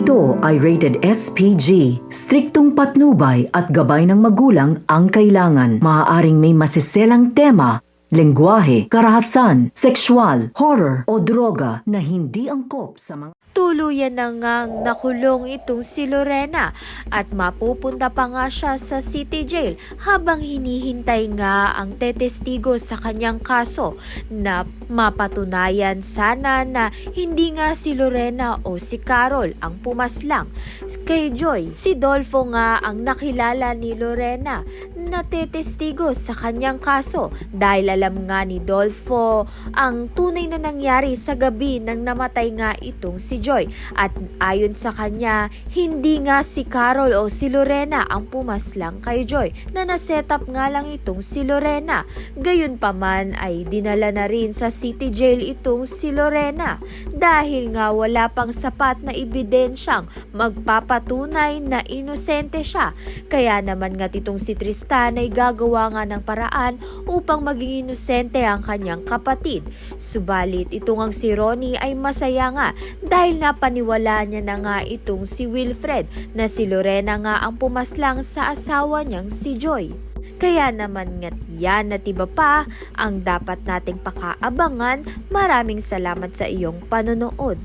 Ito ay rated SPG. Striktong patnubay at gabay ng magulang ang kailangan. Maaaring may masiselang tema, lengguwahe, karahasan, sexual, horror o droga na hindi angkop sa mga Tuluyan na ngang nakulong itong si Lorena at mapupunta pa nga siya sa City Jail habang hinihintay nga ang tetestigo sa kanyang kaso na mapatunayan sana na hindi nga si Lorena o si Carol ang pumaslang kay Joy. Si Dolfo nga ang nakilala ni Lorena na tetestigo sa kanyang kaso dahil alam nga ni Dolfo ang tunay na nangyari sa gabi nang namatay nga itong si Joy. At ayon sa kanya, hindi nga si Carol o si Lorena ang pumaslang kay Joy na naset up nga lang itong si Lorena. Gayunpaman ay dinala na rin sa City Jail itong si Lorena dahil nga wala pang sapat na ebidensyang magpapatunay na inosente siya. Kaya naman nga itong si Tristan ay gagawa nga ng paraan upang maging inosente ang kanyang kapatid. Subalit itong ang si Ronnie ay masaya nga dahil napaniwala niya na nga itong si Wilfred na si Lorena nga ang pumaslang sa asawa niyang si Joy. Kaya naman nga't yan at iba pa ang dapat nating pakaabangan. Maraming salamat sa iyong panonood.